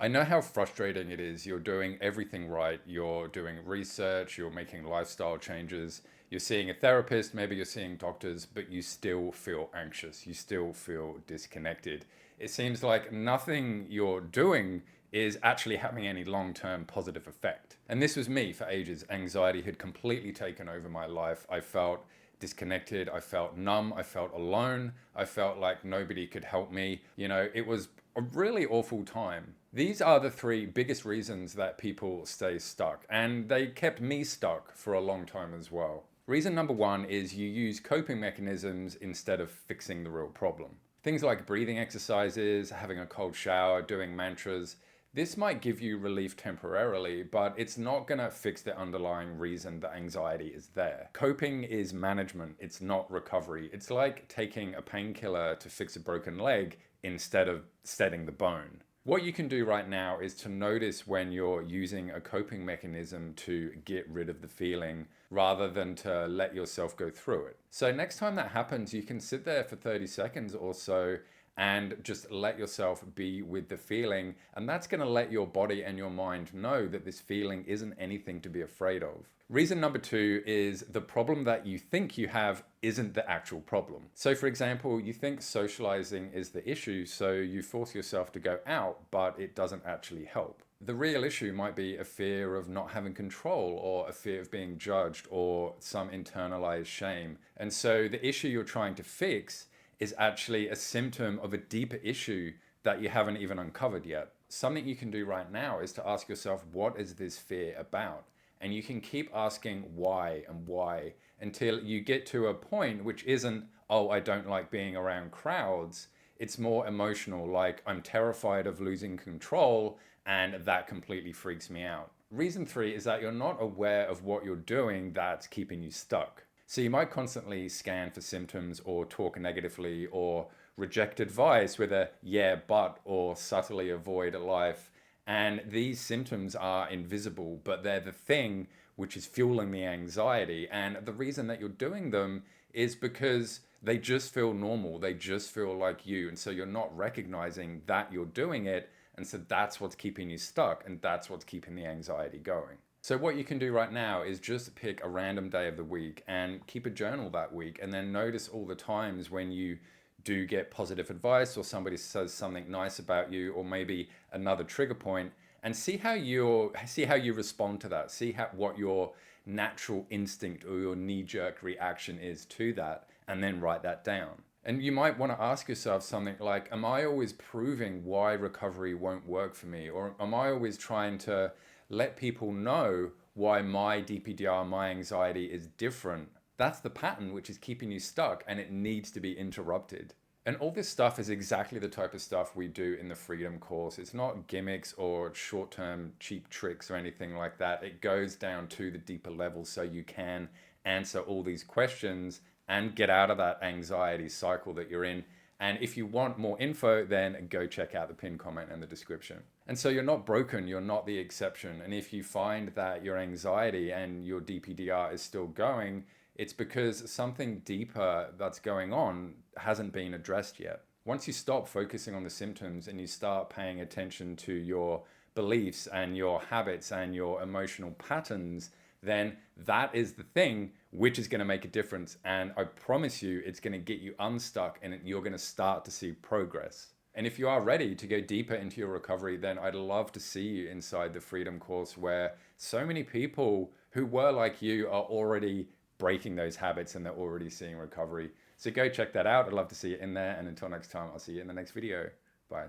I know how frustrating it is. You're doing everything right. You're doing research, you're making lifestyle changes, you're seeing a therapist, maybe you're seeing doctors, but you still feel anxious. You still feel disconnected. It seems like nothing you're doing is actually having any long-term positive effect. And this was me for ages. Anxiety had completely taken over my life. I felt disconnected. I felt numb. I felt alone. I felt like nobody could help me. It was a really awful time. These are the three biggest reasons that people stay stuck, and they kept me stuck for a long time as well. Reason number one is you use coping mechanisms instead of fixing the real problem. Things like breathing exercises, having a cold shower, doing mantras. This might give you relief temporarily, but it's not going to fix the underlying reason that anxiety is there. Coping is management, it's not recovery. It's like taking a painkiller to fix a broken leg instead of setting the bone. What you can do right now is to notice when you're using a coping mechanism to get rid of the feeling rather than to let yourself go through it. So next time that happens, you can sit there for 30 seconds or so and just let yourself be with the feeling. And that's going to let your body and your mind know that this feeling isn't anything to be afraid of. Reason number two is the problem that you think you have isn't the actual problem. So for example, you think socializing is the issue, so you force yourself to go out, but it doesn't actually help. The real issue might be a fear of not having control, or a fear of being judged, or some internalized shame. And so the issue you're trying to fix is actually a symptom of a deeper issue that you haven't even uncovered yet. Something you can do right now is to ask yourself, what is this fear about? And you can keep asking why and why until you get to a point which isn't, oh, I don't like being around crowds. It's more emotional, like I'm terrified of losing control and that completely freaks me out. Reason three is that you're not aware of what you're doing that's keeping you stuck. So you might constantly scan for symptoms or talk negatively or reject advice with a yeah, but, or subtly avoid a life. And these symptoms are invisible, but they're the thing which is fueling the anxiety. And the reason that you're doing them is because they just feel normal. They just feel like you. And so you're not recognizing that you're doing it. And so that's what's keeping you stuck. And that's what's keeping the anxiety going. So what you can do right now is just pick a random day of the week and keep a journal that week, and then notice all the times when you do get positive advice or somebody says something nice about you, or maybe another trigger point, and see how you respond to that. See what your natural instinct or your knee-jerk reaction is to that, and then write that down. And you might want to ask yourself something like, am I always proving why recovery won't work for me? Or am I always trying to let people know why my DPDR, my anxiety is different? That's the pattern which is keeping you stuck, and it needs to be interrupted. And all this stuff is exactly the type of stuff we do in the Freedom course. It's not gimmicks or short-term cheap tricks or anything like that. It goes down to the deeper levels so you can answer all these questions and get out of that anxiety cycle that you're in. And if you want more info, then go check out the pinned comment and the description. And so you're not broken, you're not the exception. And if you find that your anxiety and your DPDR is still going, it's because something deeper that's going on hasn't been addressed yet. Once you stop focusing on the symptoms and you start paying attention to your beliefs and your habits and your emotional patterns, then that is the thing which is going to make a difference. And I promise you, it's going to get you unstuck and you're going to start to see progress. And if you are ready to go deeper into your recovery, then I'd love to see you inside the Freedom course, where so many people who were like you are already breaking those habits and they're already seeing recovery. So go check that out. I'd love to see you in there. And until next time, I'll see you in the next video. Bye.